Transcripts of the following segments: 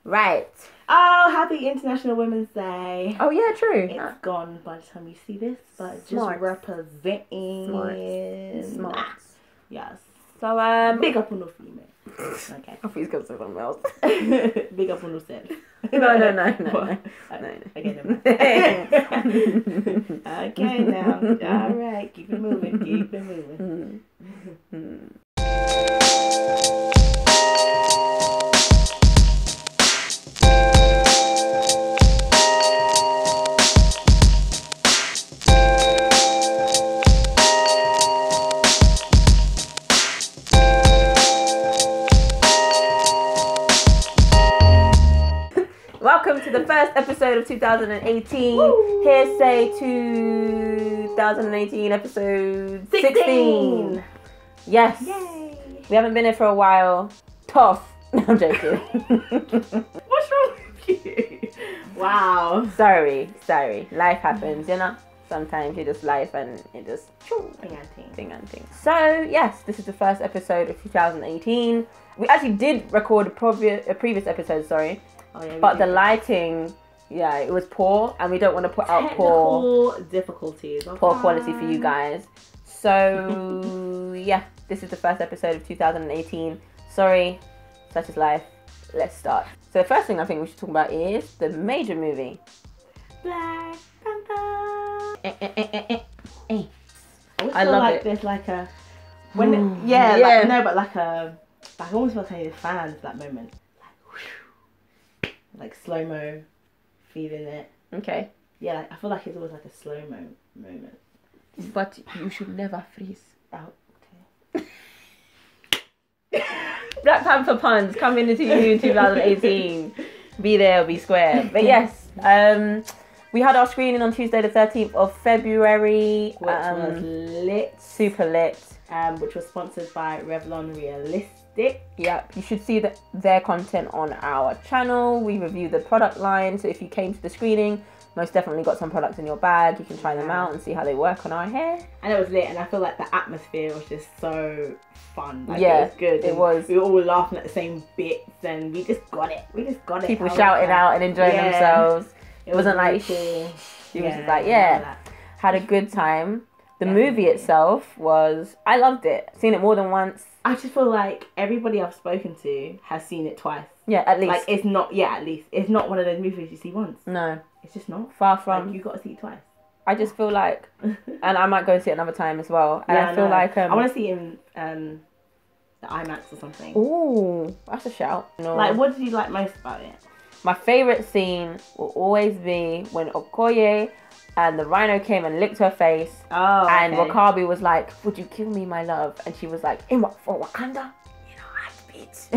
Right. Oh, happy International Women's Day. Oh, yeah, true. It's gone by the time you see this, but Smart. just representing. Smart. Yes. So, Big up on the female. Okay. I thought he was going to say something else. Big up on the self. No. No. Okay, never mind. Okay, now. All right. Keep it moving. Welcome to the first episode of 2018. Woo! Hearsay 2018 episode 16. Yes. Yay. We haven't been here for a while. Tough. No, I'm joking. What's wrong with you? Wow. Sorry. Life happens, you know? Sometimes you just life and it just thing and thing. So, yes, this is the first episode of 2018. We actually did record a previous episode, sorry. Oh, yeah, but the lighting, yeah, it was poor, and we don't want to put out poor difficulties, poor quality for you guys. So yeah, this is the first episode of 2018. Sorry, such is life. Let's start. So the first thing I think we should talk about is the major movie, Black Panther. I love like it. There's like a I almost feel like I need fans that moment. Like slow-mo, feeling it. Okay. Yeah, like, I feel like it's always like a slow-mo moment. But you should never freeze out. Okay. Black Panther puns coming into you in 2018. Be there or be square. But yes, we had our screening on Tuesday the 13th of February. Which was lit. Super lit. Which was sponsored by Revlon Realistic. Yep, you should see their content on our channel. We review the product line, so if you came to the screening, most definitely got some products in your bag. You can try them out and see how they work on our hair. And it was lit, and I feel like the atmosphere was just so fun. Like, yeah, it was good. It was. We were all laughing at the same bits, and we just got it. People shouting out and enjoying themselves. It wasn't really like cool. It was just like, had a good time. The movie itself was, I loved it. Seen it more than once. I just feel like everybody I've spoken to has seen it twice. Yeah, at least. Like, it's not, at least. It's not one of those movies you see once. No. It's just not. Far from. Like, you got to see it twice. I just feel like, and I might go and see it another time as well. And Yeah, I feel like... I want to see it in the IMAX or something. Ooh, that's a shout. No. Like, what did you like most about it? My favourite scene will always be when Okoye and the rhino came and licked her face. Oh, and okay. Wakabi was like, would you kill me, my love? And she was like, in what, for Wakanda? You know, heartbeats.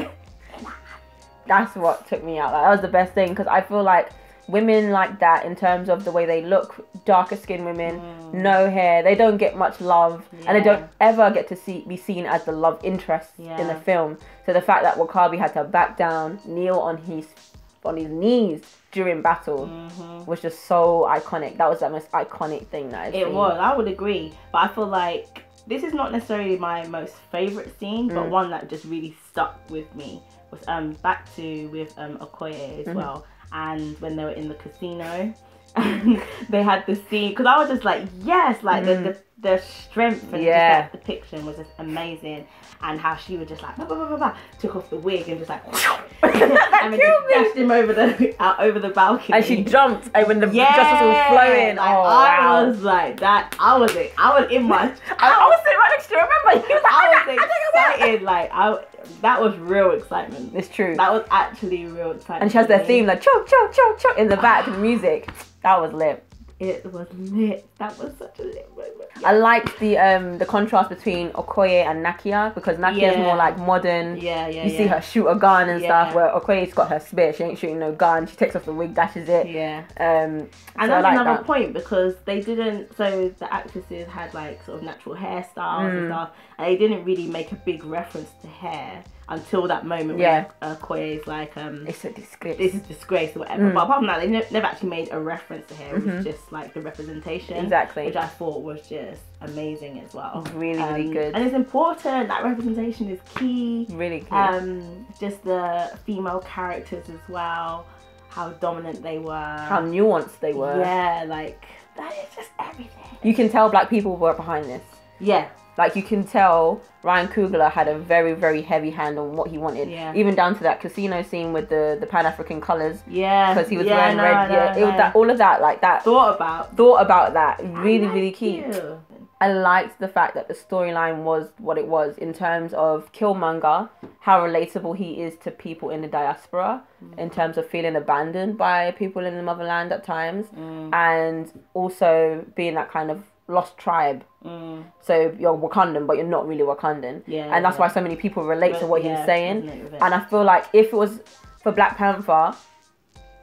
That's what took me out. Like, that was the best thing, because I feel like women like that, in terms of the way they look, darker skinned women, no hair, they don't get much love, and they don't ever get to be seen as the love interest in the film. So the fact that Wakabi had to back down, kneel on his knees during battle was just so iconic. That was the most iconic thing that I've seen. It was, I would agree. But I feel like this is not necessarily my most favourite scene, but one that just really stuck with me was back to with Okoye as well. And when they were in the casino, they had the scene, because I was just like, yes, like the strength and just that depiction was just amazing. And how she was just like, took off the wig and just like, and then just dashed him over the balcony. And she jumped, and when the dress was all flowing, like, I was like that. I was in my. I was sitting right next to you. Remember, he was like, I was excited. Like that was real excitement. It's true. That was actually real excitement. And she has their theme like choke, choke, choke, choke in the back, the music. That was lit. It was lit. That was such a lit moment. I liked the contrast between Okoye and Nakia, because Nakia is more like modern. You see her shoot a gun and stuff, where Okoye's got her spit. She ain't shooting no gun. She takes off the wig, dashes it. And so that's another point, because they didn't. So the actresses had like sort of natural hairstyles and stuff, and they didn't really make a big reference to hair. until that moment Yeah. where Okoye is like, It's a disgrace. this is disgrace or whatever. But apart from that, they never actually made a reference to her. It was just like the representation. Exactly. Which I thought was just amazing as well. Really, really good. And it's important. That representation is key. Really key. Just the female characters as well. How dominant they were. How nuanced they were. Yeah, like, that is just everything. You can tell black people were behind this. Yeah. Like, you can tell Ryan Coogler had a very, very heavy hand on what he wanted. Yeah. Even down to that casino scene with the Pan-African colours. Yeah. Because he was wearing red. It was that, all of that, like that. Thought about that. Really, really key. You. I liked the fact that the storyline was what it was in terms of Killmonger, how relatable he is to people in the diaspora, in terms of feeling abandoned by people in the motherland at times, and also being that kind of lost tribe. So you're Wakandan, but you're not really Wakandan. Yeah, and that's why so many people relate to what he's saying. And I feel like if it was for Black Panther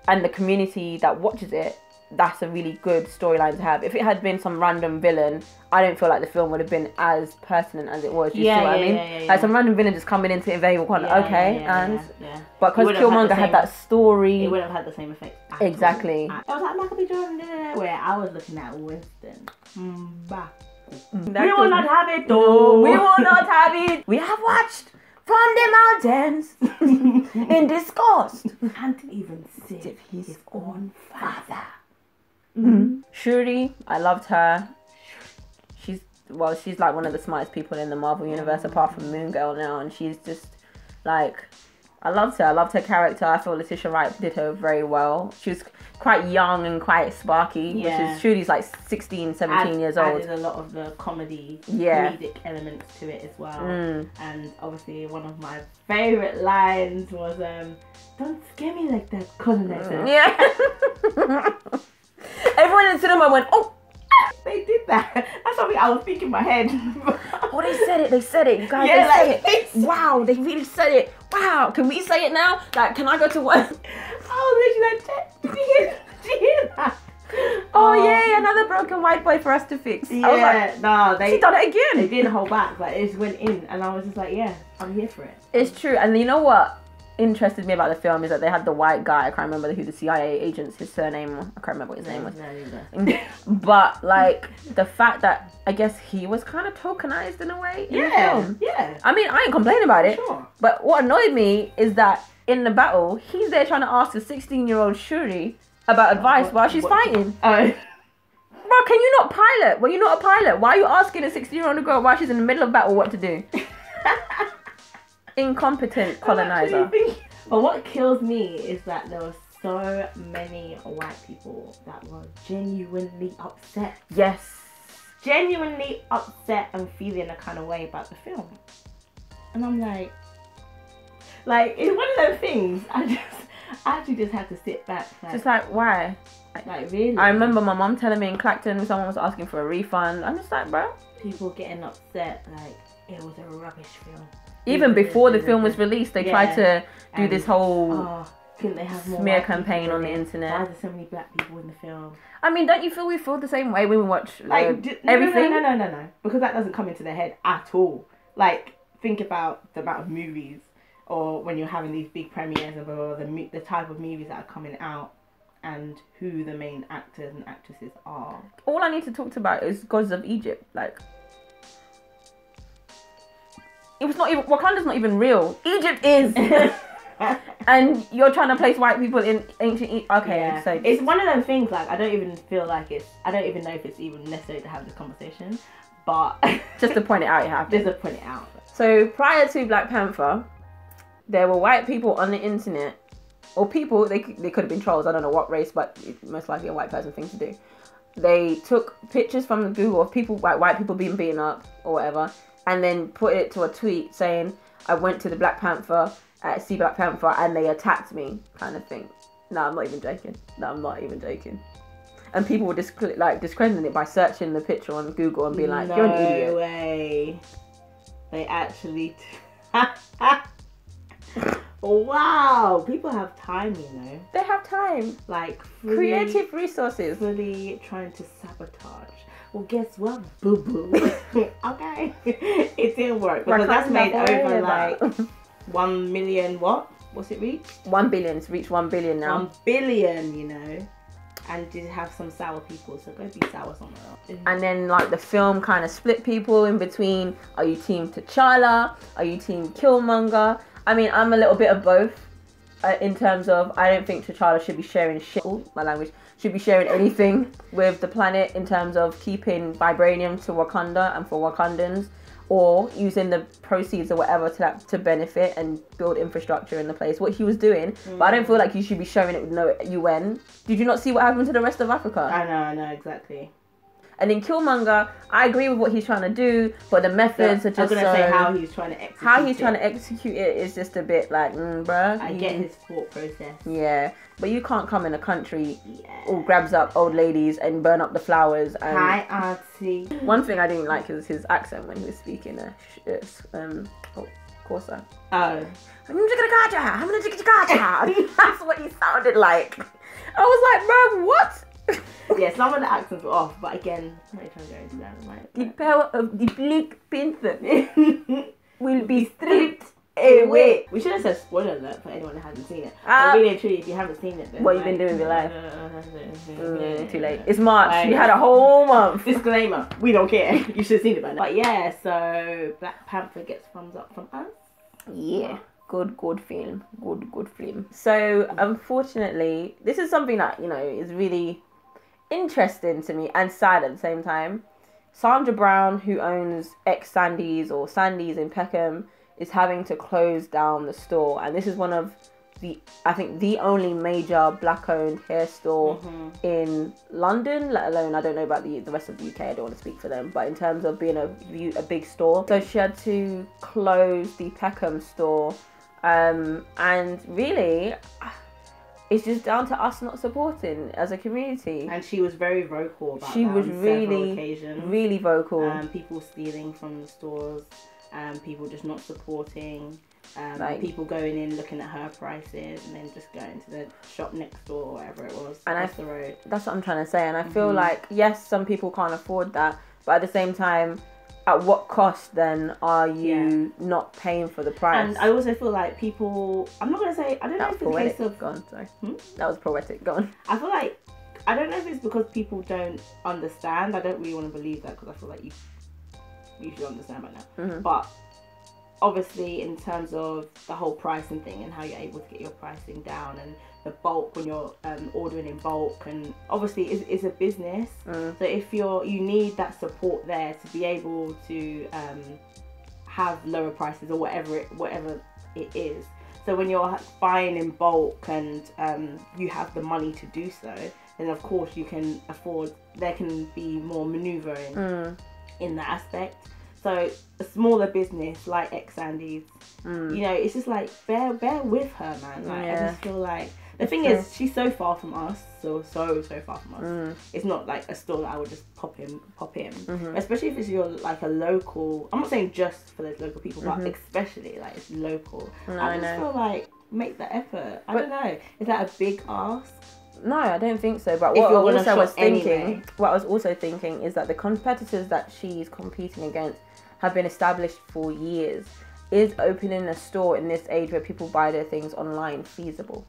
and the community that watches it, that's a really good storyline to have. If it had been some random villain, I don't feel like the film would have been as pertinent as it was. You see what I mean? Like some random villain just coming in to invade Wakanda. But because Killmonger had that story, it wouldn't have had the same effect. Exactly. It was like Michael B. Jordan, where I was looking at Winston. We will not have it, though. We will not have it. We have watched from the mountains in disgust. Can't even save his own father. Shuri, I loved her. She's like one of the smartest people in the Marvel universe, apart from Moon Girl now, and she's just like, I loved her. I loved her character. I feel Letitia Wright did her very well. She was quite young and quite sparky, which is Shuri's like 16, 17 years old. Added a lot of the comedic elements to it as well. And obviously one of my favourite lines was, "Don't scare me like that, colonizer." Yeah. Everyone in the cinema went, "Oh!" They did that. That's something I was thinking in my head. Oh, they said it. They said it. You guys, they said it. Wow, they really said it. Wow, can we say it now? Like, can I go to work? I was literally like, did you hear that? Oh, yay, another broken white boy for us to fix. Yeah, I was like, no, she done it again. They didn't hold back. Like, it just went in, and I was just like, yeah, I'm here for it. It's true, and you know what interested me about the film is that they had the white guy. I can't remember who the CIA agent's his surname. I can't remember what his name was. But like the fact that I guess he was kind of tokenized in a way. In the film. Yeah. I mean, I ain't complaining about it. Sure. But what annoyed me is that in the battle, he's there trying to ask a 16-year-old Shuri about advice while she's fighting. Bro, can you not pilot? Well, you're not a pilot. Why are you asking a 16-year-old girl while she's in the middle of battle what to do? Incompetent colonizer. But what kills me is that there were so many white people that were genuinely upset. Yes. Genuinely upset and feeling a kind of way about the film. And I'm like, it's one of those things. I actually just had to sit back. Just like, why? Like, really? I remember my mum telling me in Clacton someone was asking for a refund. I'm just like, bro. People getting upset, like, it was a rubbish film. Even before the film was released, they tried to do this whole couldn't they have more smear campaign on the internet. Why are there so many black people in the film? I mean, don't you feel we feel the same way when we watch everything? No. Because that doesn't come into their head at all. Like, think about the amount of movies, or when you're having these big premieres of the type of movies that are coming out, and who the main actors and actresses are. All I need to talk about is Gods of Egypt. Like, it was not even, Wakanda's not even real. Egypt is. And you're trying to place white people in ancient Egypt. Okay, so it's one of those things, like, I don't even know if it's even necessary to have this conversation, but just to point it out, you have to. Just to point it out. So prior to Black Panther, there were white people on the internet, or people, they could have been trolls, I don't know what race, but it's most likely a white person thing to do. They took pictures from Google of people, white people being beaten up or whatever, and then put it to a tweet saying, I went to the Black Panther, see Black Panther, and they attacked me, kind of thing. No, I'm not even joking. And people were discrediting it by searching the picture on Google and being like, you're an idiot. No way. They actually... Wow, people have time, you know. They have time. Like, creative resources. Fully trying to sabotage. Well, guess what, boo boo? Okay, it didn't work because that's made over like 1 million what? What's it reach? 1 billion. It's reached 1 billion now. 1 billion, you know. And did have some sour people, so go be sour somewhere else. And then like the film kind of split people in between. Are you team T'Challa? Are you team Killmonger? I mean, I'm a little bit of both. In terms of, I don't think T'Challa should be sharing shit. Ooh, my language. Should be sharing anything with the planet in terms of keeping vibranium to Wakanda and for Wakandans, or using the proceeds or whatever to benefit and build infrastructure in the place. What he was doing, but I don't feel like you should be showing it with no UN. Did you not see what happened to the rest of Africa? I know, exactly. And in Killmonger, I agree with what he's trying to do, but the methods are just. I'm gonna say how he's trying to execute. How he's trying to execute it is just a bit like, bruh. I get his thought process. Yeah, but you can't come in a country, all grabs up old ladies and burn up the flowers. And hi, auntie. One thing I didn't like was his accent when he was speaking. Corsa. Oh. That's what he sounded like. I was like, bro, what? Yeah, some of the accents were off, but again, I'm not trying to go into that. The power of the Black Panther will be stripped away. We should have said spoiler alert for anyone that hasn't seen it. But really and truly, if you haven't seen it, then what you've been doing with your life? Too late. It's March. You had a whole month. Disclaimer: we don't care. You should have seen it by now. But yeah, so Black Panther gets thumbs up from us. Yeah. Good film. Good film. So unfortunately, this is something that, you know, is really interesting to me and sad at the same time. Sandra Brown, who owns XSandy's or Sandy's in Peckham, is having to close down the store, and this is one of I think the only major black-owned hair store in London, let alone, I don't know about the rest of the UK, I don't want to speak for them, but in terms of being a big store. So she had to close the Peckham store, and really, it's just down to us not supporting as a community. And she was very vocal about she that was on really, several occasions. Really vocal. People stealing from the stores, people just not supporting. Like, people going in looking at her prices and then just going to the shop next door or whatever it was and across the road. That's what I'm trying to say, and I feel like, yes, some people can't afford that, but at the same time, at what cost then are you not paying for the price? And I also feel like people, I'm not going to say, I don't know if it's a case of... Go on, sorry. That was poetic, go on. I feel like, I don't know if it's because people don't understand. I don't really want to believe that, because I feel like you should understand by now. But obviously, in terms of the whole pricing thing and how you're able to get your pricing down, and the bulk when you're ordering in bulk, and obviously it's a business. So if you need that support there to be able to have lower prices or whatever it is. So when you're buying in bulk and you have the money to do so, then of course you can afford. There can be more manoeuvring in that aspect. So a smaller business like XSandy's, you know, it's just like bear with her, man. Like, I just feel like the thing is, she's so far from us, so far from us. It's not like a store that I would just pop in. Especially if it's your like a local. I'm not saying just for those local people, but especially like it's local. I just feel like make the effort. I don't know. Is that a big ask? No, I don't think so. But what I was also thinking is that the competitors that she's competing against have been established for years. Is opening a store in this age where people buy their things online feasible?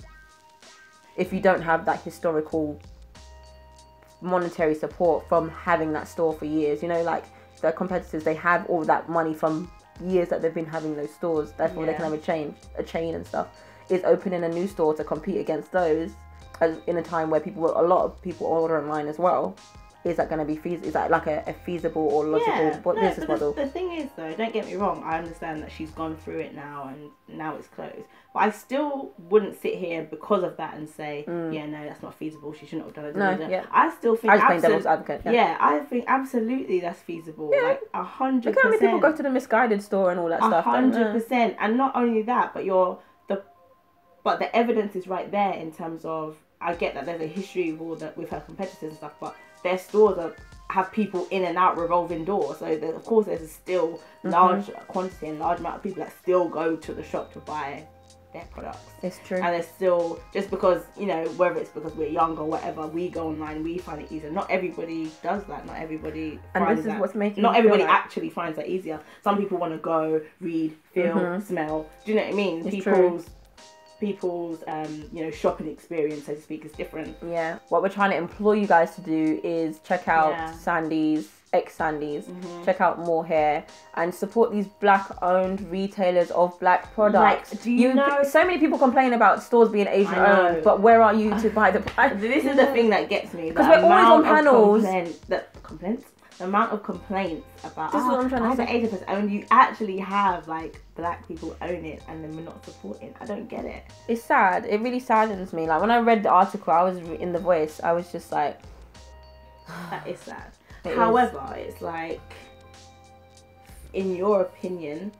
If you don't have that historical monetary support from having that store for years, you know, like the competitors, they have all that money from years that they've been having those stores. Therefore, they can have a chain and stuff. Is opening a new store to compete against those in a time where a lot of people order online as well? Is that going to be feasible? Is that like a feasible or logical business model? The thing is, though, don't get me wrong, I understand that she's gone through it now and now it's closed. But I still wouldn't sit here because of that and say, yeah, no, that's not feasible. She shouldn't have done it. No, yeah. I still think... I just playing devil's advocate. Yeah, I think absolutely that's feasible. Yeah. Like 100%. Look how many people go to the Misguided store and all that stuff. 100%. And not only that, but the evidence is right there in terms of... I get that there's a history with her competitors and stuff, but their stores have people in and out revolving doors. So of course there's still large quantity and large amount of people that still go to the shop to buy their products. It's true. And it's still, just because, you know, whether it's because we're young or whatever, we go online, we find it easier. Not everybody does that. Not everybody finds that. What's making not everybody actually finds that easier. Some people want to go, read, feel, smell. Do you know what I mean? It's people's you know, shopping experience, so to speak, is different. Yeah. What we're trying to implore you guys to do is check out Sandy's, XSandy's, check out more hair, and support these black-owned retailers of black products. Like, do you know? So many people complain about stores being Asian-owned, but where are you to buy the? This is the thing that gets me. Because we're always on panels. The amount of complaints about this is what I'm trying to say. Asian person, and you actually have like black people own it, and then we're not supporting. I don't get it. It's sad. It really saddens me. Like when I read the article, I was in The Voice. I was just like, that is sad. However, it's like, in your opinion,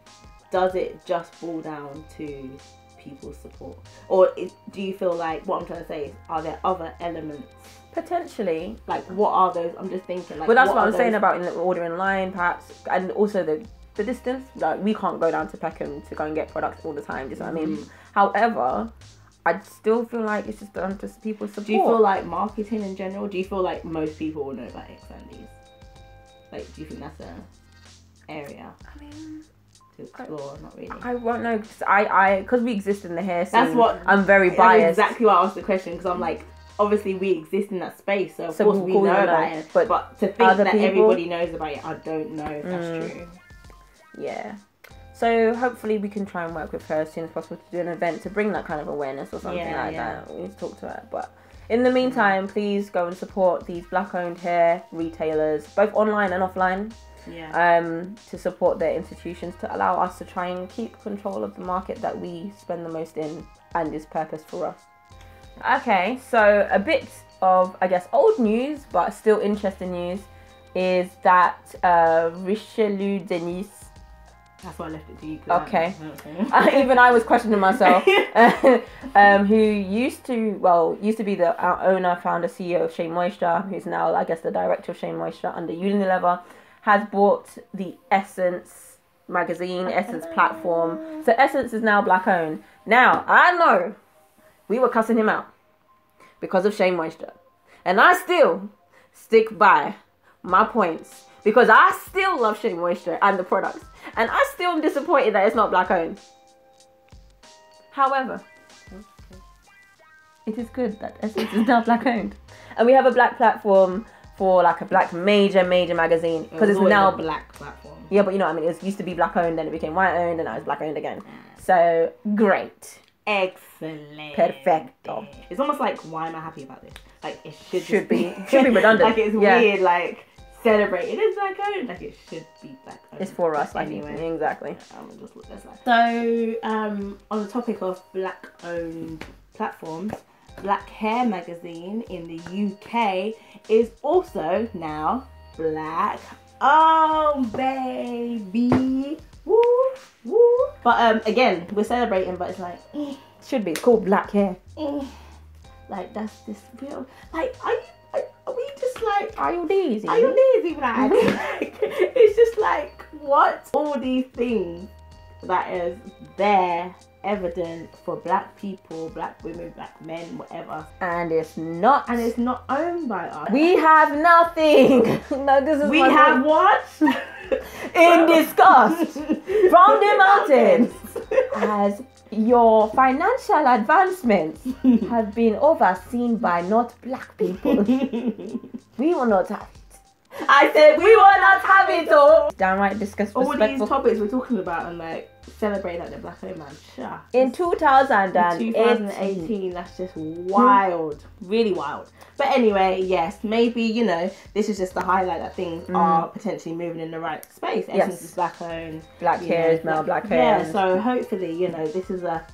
does it just boil down to people's support, or do you feel like, what I'm trying to say is, are there other elements? Potentially. Like, what are those? I'm just thinking, like, well, that's what I'm saying about ordering line, perhaps, and also the distance. Like, we can't go down to Peckham to go and get products all the time. Do you know what I mean? However, I still feel like it's just down to people's support. Do you feel like marketing in general? Do you feel like most people will know about XSandy's? Like, do you think that's an area? I mean, to explore, not really. I won't know, because we exist in the hair scene. That's what I'm very biased. That's exactly why I asked the question, because I'm like, obviously we exist in that space, so of course we know about it. But to think that everybody knows about it, I don't know if that's true. Yeah. So hopefully we can try and work with her as soon as possible to do an event to bring that kind of awareness or something that. We need to talk to her. But in the meantime, please go and support these black-owned hair retailers, both online and offline. To support their institutions, to allow us to try and keep control of the market that we spend the most in and is purpose for us. Okay, so a bit of, I guess, old news, but still interesting news, is that Richelieu Denise. That's why I left it to you. Okay. Even I was questioning myself. Who used to be the owner, founder, CEO of Shea Moisture, who's now, I guess, the director of Shea Moisture under Unilever, has bought the Essence magazine, Essence platform. So Essence is now black owned. Now, I know we were cussing him out because of Shea Moisture. And I still stick by my points because I still love Shea Moisture and the products. And I still am disappointed that it's not black owned. However, it is good that Essence is now black owned. And we have a black platform for like a black major magazine, because it's now a black platform. Yeah, but you know what I mean, it used to be black owned, then it became white owned, and now it's black owned again. So great. Excellent. Perfecto. It's almost like, why am I happy about this? Like, it should be redundant. Like, it's weird, like, celebrate it is black owned, like it should be black owned. It's for us, anyway. Exactly. Just look this like. So on the topic of black owned platforms, Black Hair magazine in the UK is also now black owned, baby. Woo woo. But again, we're celebrating, but it's like, should be. It's called Black Hair. Like, that's just real. Like, are we just like, are you lazy? Are you lazy, like? It's just like, what? All these things that is there, evident for black people, black women, black men, whatever. And it's not owned by us. We have nothing. No, this is we have what? In disgust from the mountains, as your financial advancements have been overseen by not black people. We will not have it. I said we will not have it all. Downright disrespectful. All these topics we're talking about and like celebrate like the black owned man. Sure. In 2018, that's just wild. Really wild. But anyway, yes, maybe, you know, this is just the highlight that things are potentially moving in the right space. Essence is black owned. Black hair is now black hair. Yeah, so hopefully, you know, this is a,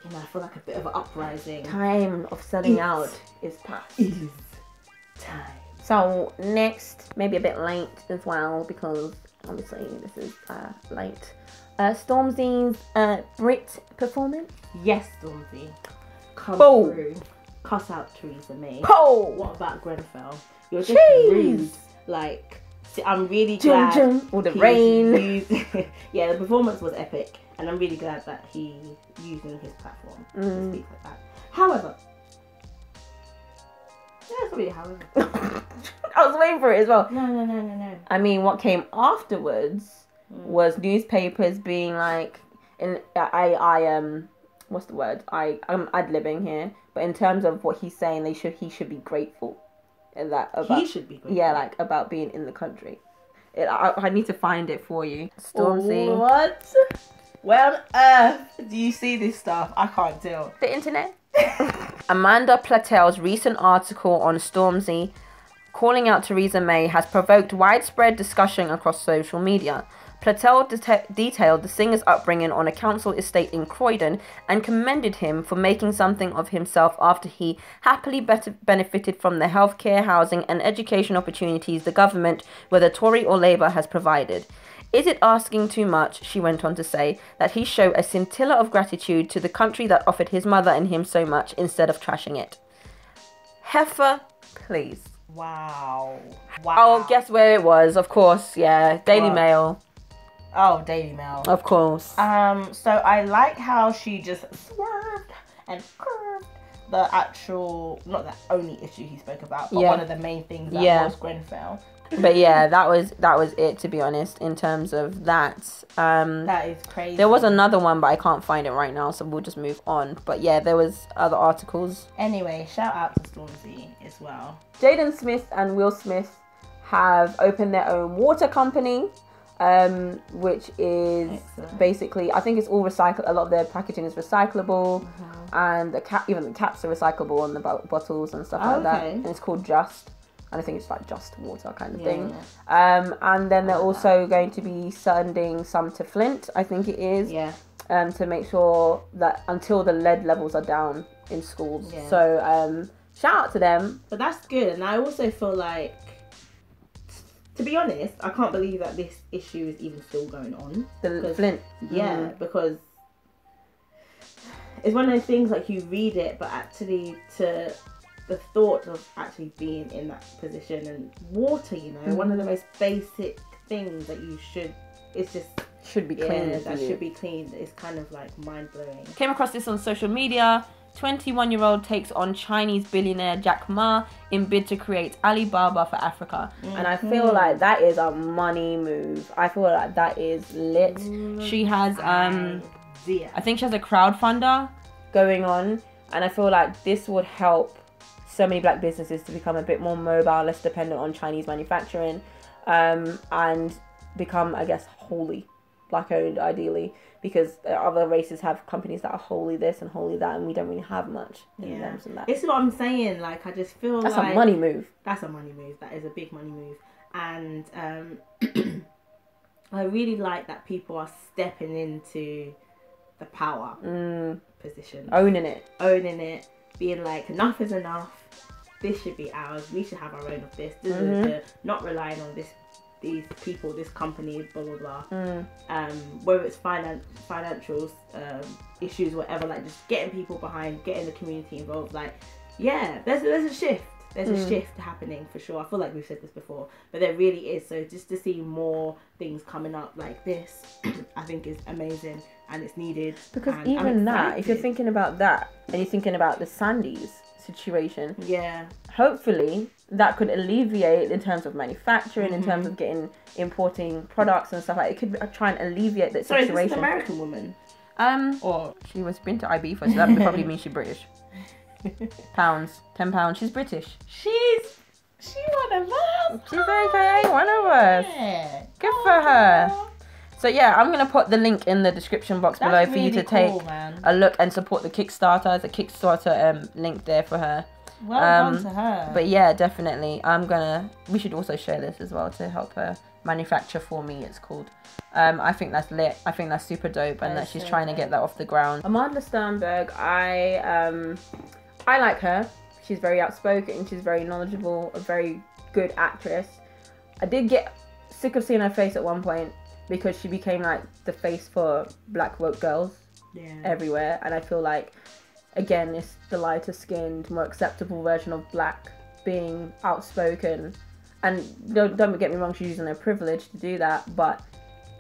you know, I feel like a bit of an uprising. Time of selling out is past. It is time. So next, maybe a bit late as well, because obviously this is late. Stormzy's Brit performance. Yes, Stormzy. Come through. Cuss out Theresa May. What about Grenfell? You're just rude. Like, I'm really glad. All the rain. Yeah, the performance was epic. and I'm really glad that he's using his platform to speak like that. However, that's really however. I was waiting for it as well. No. I mean, what came afterwards was newspapers being like, what's the word? I'm ad-libbing here, but in terms of what he's saying, he should be grateful. He should be grateful. Yeah, like about being in the country. I need to find it for you. Stormzy. What? Where on earth do you see this stuff? I can't tell. The internet. Amanda Platel's recent article on Stormzy calling out Theresa May has provoked widespread discussion across social media. Platel detailed the singer's upbringing on a council estate in Croydon and commended him for making something of himself after he happily benefited from the healthcare, housing and education opportunities the government, whether Tory or Labour, has provided. Is it asking too much, she went on to say, that he show a scintilla of gratitude to the country that offered his mother and him so much instead of trashing it? Heifer, please. Wow. Oh, guess where it was? Of course, yeah. Daily Mail. Oh, Daily Mail. Of course. So I like how she just swerved and curved the actual, not the only issue he spoke about, but one of the main things that was Grenfell. But yeah, that was it, to be honest, in terms of that. That is crazy. There was another one, but I can't find it right now, so we'll just move on. But yeah, there was other articles. Anyway, shout out to Stormzy as well. Jaden Smith and Will Smith have opened their own water company, which is basically, I think it's all recycled. A lot of their packaging is recyclable, and even the caps are recyclable on the bottles and stuff like that. And it's called Just. And I think it's like Just Water kind of thing. And then they're also going to be sending some to Flint, I think it is. To make sure that until the lead levels are down in schools. So shout out to them. But that's good. And I also feel like, to be honest, I can't believe that this issue is even still going on. The Flint. Yeah, because it's one of those things, like, you read it, but actually the thought of actually being in that position, and water, you know, one of the most basic things that you should be clean. Should be clean. It's kind of like mind-blowing. Came across this on social media. 21-year-old takes on Chinese billionaire Jack Ma in bid to create Alibaba for Africa. And I feel like that is a money move. I feel like that is lit. She has I think she has a crowdfunder going on, and I feel like this would help so many black businesses to become a bit more mobile, less dependent on Chinese manufacturing, and become, I guess, wholly black owned, ideally, because other races have companies that are wholly this and wholly that, and we don't really have much in them and that. This is what I'm saying. Like, I just feel that's a money move. That's a money move. That is a big money move. And I really like that people are stepping into the power position. Owning it. Being like, enough is enough. This should be ours. We should have our own of this. Not relying on these people, this company, blah blah blah. Whether it's financial issues, whatever. Like, just getting people behind, getting the community involved. Like, yeah, there's a shift. There's a shift happening for sure. I feel like we've said this before, but there really is. So just to see more things coming up like this, I think is amazing, and it's needed. Because even that, if you're thinking about that, and you're thinking about the Sandys situation, hopefully that could alleviate in terms of manufacturing, in terms of importing products and stuff like that. It could try and alleviate that situation. Sorry, is this an American woman? Or she was been to IB first, so that probably means she's British. £10. She's British. She one of us. She's okay, one of us. Good for her. So yeah, I'm gonna put the link in the description box below for you to take a look and support the Kickstarter. There's a Kickstarter link there for her. Well done to her. But yeah, definitely. We should also share this as well to help her manufacture for me, it's called. I think that's lit. I think that's super dope, and that she's trying to get that off the ground. Amandla Stenberg, I like her. She's very outspoken, she's very knowledgeable, a very good actress. I did get sick of seeing her face at one point, because she became like the face for black woke girls everywhere, and I feel like, again, it's the lighter skinned, more acceptable version of black being outspoken. And don't get me wrong, she's using her privilege to do that, but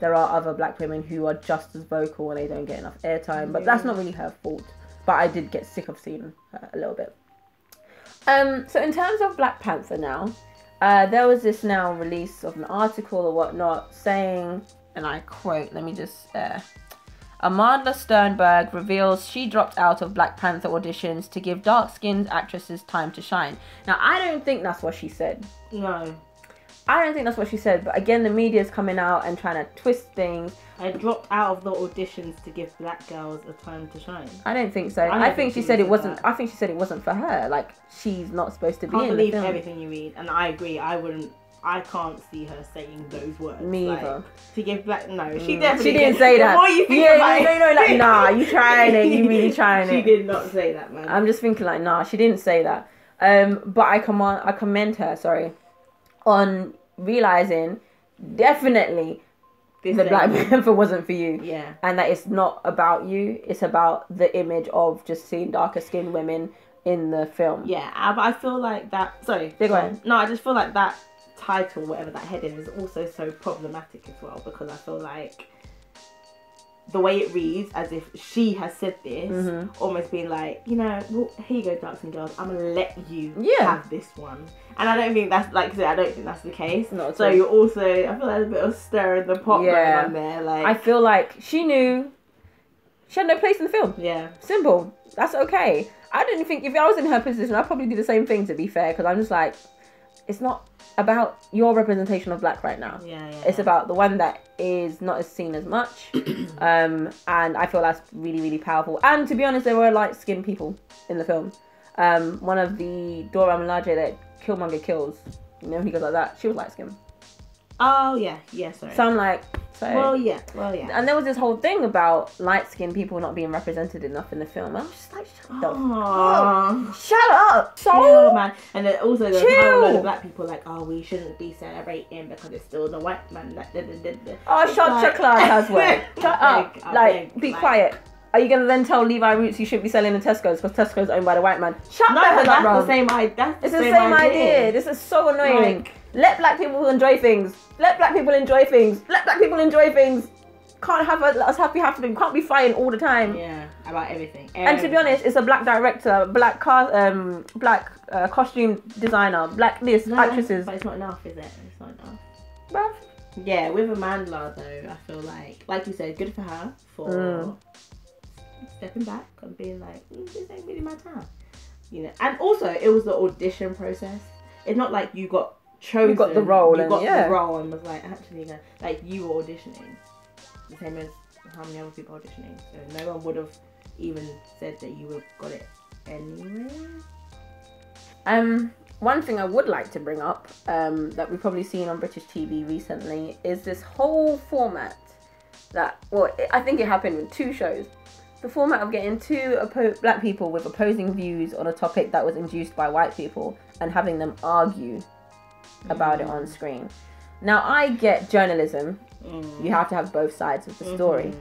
there are other black women who are just as vocal and they don't get enough airtime, but that's not really her fault. But I did get sick of seeing her a little bit. So in terms of Black Panther now, there was this now release of an article or whatnot saying, and I quote, let me just, Amandla Stenberg reveals she dropped out of Black Panther auditions to give dark-skinned actresses time to shine. Now, I don't think that's what she said. No. I don't think that's what she said, but again, the media's coming out and trying to twist things. I dropped out of the auditions to give black girls a time to shine. I don't think so. I think she said it wasn't. I think she said it wasn't for her. Like, she's not supposed to be in the film. I believe everything you read, and I agree. I can't see her saying those words. Me either. To give black, no, she definitely didn't say that. The more you think about it, no, like, nah, you trying it, you really trying it. She did not say that, man. I'm just thinking like, nah, she didn't say that. But I commend her, on realizing definitely the Black Panther wasn't for you. Yeah. And that it's not about you, it's about the image of just seeing darker skinned women in the film. Yeah, but I feel like that, sorry. Go ahead. No, I just feel like that title, whatever that heading is, also so problematic as well, because I feel like the way it reads as if she has said this, almost being like, you know, well, here you go, dark skin girls, I'm gonna let you have this one. And I don't think that's, like I said, I don't think that's the case. Not so you're also, I feel like there's a bit of stir in the pot going on there. Like, I feel like she knew she had no place in the film. Yeah. Simple. That's okay. I didn't think, if I was in her position, I'd probably do the same thing, to be fair, because I'm just like, it's not about your representation of black right now. It's about the one that is not as seen as much. And I feel that's really, really powerful. And to be honest, there were light-skinned people in the film. One of the Dora Milaje that Killmonger kills, you know, he goes like that, she was light-skinned. Oh, yeah, sorry. So I'm like, well, yeah. And there was this whole thing about light-skinned people not being represented enough in the film. I was just like, shut up. Chill, man. And then also there's a lot of black people like, oh, we shouldn't be celebrating because it's still the white man. Shut your class as well. Shut up. Be quiet. Are you going to then tell Levi Roots you shouldn't be selling in Tesco's because Tesco's owned by the white man? Shut the hell up, bro. It's the same idea. It's the same idea. This is so annoying. Like, let black people enjoy things. Let black people enjoy things. Let black people enjoy things. Can't have us happy happening. Can't be fighting all the time. Yeah, about everything. And to be honest, it's a black director, black costume designer, black actresses. But it's not enough, is it? It's not enough. Bruv. Yeah, with Amandla though, I feel like you said, good for her for stepping back and being like, this ain't really my time. You know, and also it was the audition process. It's not like you got chosen. You got the role. You got the role and was like, actually, like you were auditioning. The same as how many other people auditioning. So no one would have even said that you would have got it anyway. One thing I would like to bring up, that we've probably seen on British TV recently, is this whole format that, I think it happened with 2 shows. The format of getting 2 black people with opposing views on a topic that was induced by white people and having them argue about it on screen. Now, I get journalism. You have to have both sides of the story.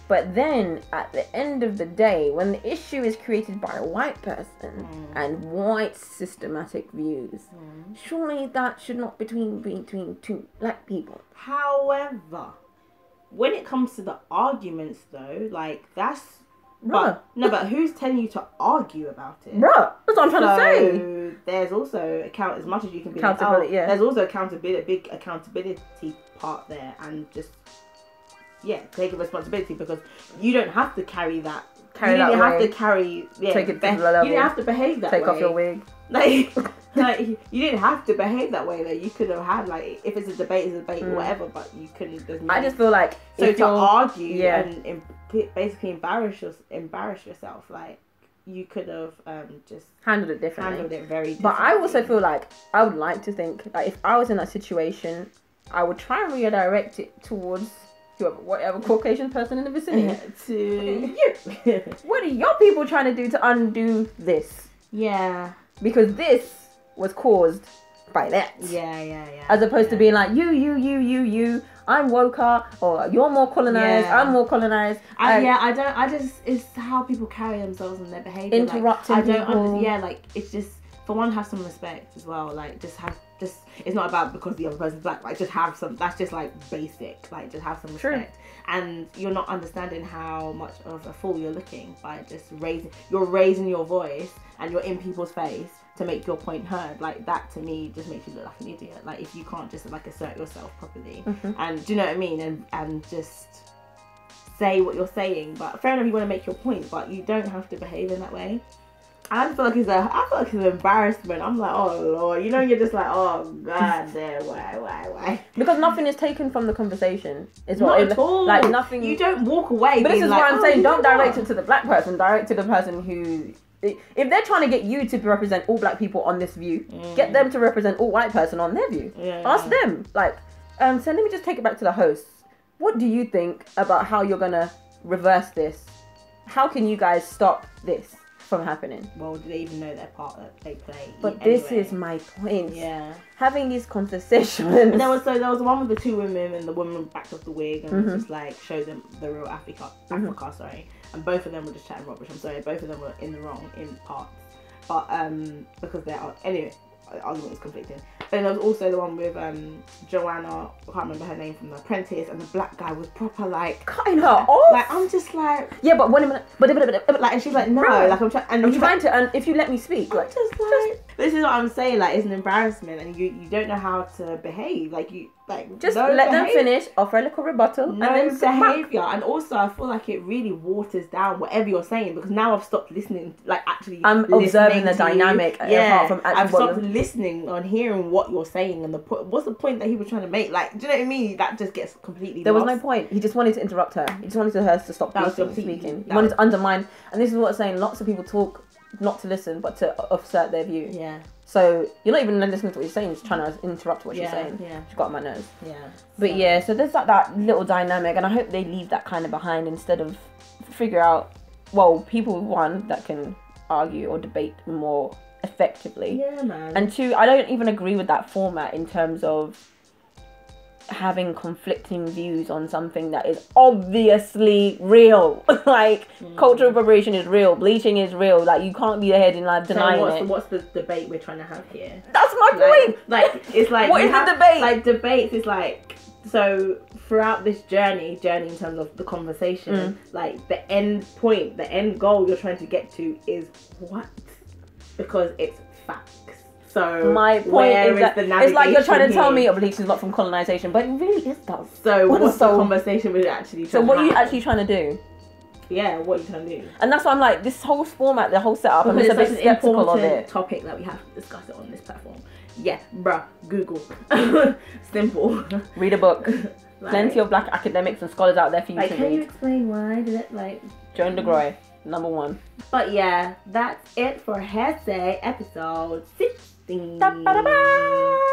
But then, at the end of the day, when the issue is created by a white person and white systematic views, surely that should not be between 2 black people. However, when it comes to the arguments, though, like, that's... Bruh. But who's telling you to argue about it? Bruh, that's what I'm trying to say. There's also as much as you can be accountability, there's also accountability, big accountability part there, and just taking responsibility, because you don't have to carry that. You didn't have to carry. Take it to the level. You didn't have to behave that way. Take off your wig. Like you didn't have to behave that way. Like, you could have had, like, if it's a debate, it's a debate, whatever. But you couldn't. I just feel like so to argue and basically embarrass yourself, like, you could have just handled it differently. Handled it very differently. But I also feel like I would like to think, like, if I was in that situation, I would try and redirect it towards whatever Caucasian person in the vicinity. To you. What are your people trying to do to undo this? Yeah. Because this was caused by that. Yeah. As opposed to being like, you, I'm woker, or you're more colonized, I'm more colonized. I just, it's how people carry themselves and their behaviour. Interrupting people. Like, it's just, for one, have some respect as well. Like, just it's not about because the other person's black. Like, just have some. That's just like basic. Like, just have some respect. True. And you're not understanding how much of a fool you're looking by just raising your voice, and you're in people's face to make your point heard. Like, that to me just makes you look like an idiot. Like, if you can't just like assert yourself properly, and do you know what I mean? And just say what you're saying. But fair enough, you want to make your point, but you don't have to behave in that way. I feel like it's an embarrassment. I'm like, oh Lord, you know, you're just like, oh God damn, why? Because nothing is taken from the conversation. Is Not what at all. Like nothing. You don't walk away. But this is like, what I'm saying. Don't direct it. it to the black person. Direct to the person who. If they're trying to get you to represent all black people on this view, get them to represent all white person on their view. Ask them. Like, so let me just take it back to the hosts. What do you think about how you're gonna reverse this? How can you guys stop this from happening? Well, do they even know their part that they play? But this is my point. Yeah. Having these conversations. And there was one with the two women, and the woman backed off the wig and was just like, show them the real Africa, sorry. And both of them were just chatting rubbish. I'm sorry, both of them were in the wrong in parts. But because they're anyway, the argument was conflicting. But there was also the one with Joanna, I can't remember her name, from The Apprentice, and the black guy was proper like cutting her off. Like, I'm just like, yeah, but when like, and she's like, no, bro, like I'm trying to, and if you let me speak, I'm like, just like, this is what I'm saying. Like, it's an embarrassment, and you don't know how to behave. Like, you like just let them finish, offer a little rebuttal, no and then behavior. And also, I feel like it really waters down whatever you're saying, because now I've stopped listening. Like, actually, I'm observing the dynamic. Yeah, apart from I've stopped listening on hearing what you're saying and what's the point that he was trying to make. Like, do you know what I mean? That just gets completely there lost. was no point. He just wanted to interrupt her. He just wanted her to stop speaking. He wanted to undermine. And this is what I'm saying. Lots of people talk not to listen, but to assert their view. Yeah. So you're not even listening to what you're saying. Just trying to interrupt what she's saying. Yeah. She got on my nerves. Yeah. But yeah, so there's like that little dynamic, and I hope they leave that kind of behind instead of figure out, well, people, one, that can argue or debate more effectively. Yeah, man. And two, I don't even agree with that format in terms of having conflicting views on something that is obviously real. Like, cultural appropriation is real, bleaching is real. Like, you can't be ahead in like denying it. What's the debate we're trying to have here? That's my point. Like, it's like, what is the debate? Like, debates is like, so throughout this journey in terms of the conversation, like, the end point, the end goal you're trying to get to is what? Because it's facts. So my point is that it's like you're trying to tell me bleaching is not from colonization, but it really is though. So what's the conversation we're actually trying to have? So what are you actually trying to do? Yeah, what are you trying to do? And that's why I'm like, this whole format, the whole setup, I'm just a bit skeptical of it. Topic that we have to discuss it on this platform. Yeah, bruh, Google. Simple. Read a book. Like, plenty of black academics and scholars out there for you to read. Can you explain why? Did it like Joan DeGroy, #1. But yeah, that's it for Headsay episode 16.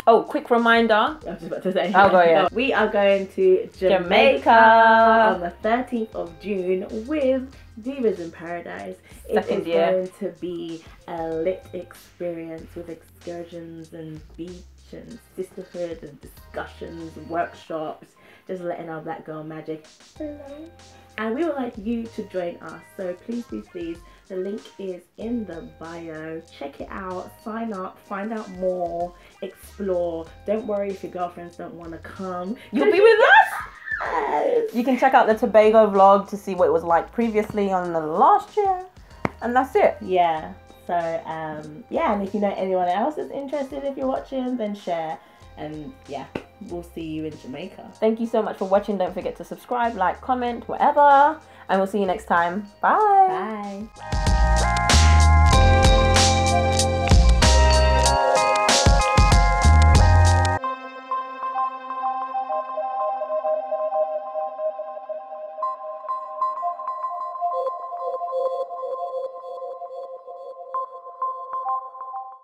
Oh, quick reminder. I was just about to say. I'll go, yeah. We are going to Jamaica on the 13th of June with Divas in Paradise. It is going to be a lit experience with excursions and beach and sisterhood and discussions and workshops, just letting our black girl magic flow. And we would like you to join us, so please, the link is in the bio. Check it out, sign up, find out more, explore. Don't worry if your girlfriends don't want to come. You'll be with us! You can check out the Tobago vlog to see what it was like previously on the last year. And that's it. Yeah. So, yeah, and if you know anyone else that's interested, if you're watching, then share. And yeah, we'll see you in Jamaica. Thank you so much for watching. Don't forget to subscribe, like, comment, whatever. And we'll see you next time. Bye. Bye.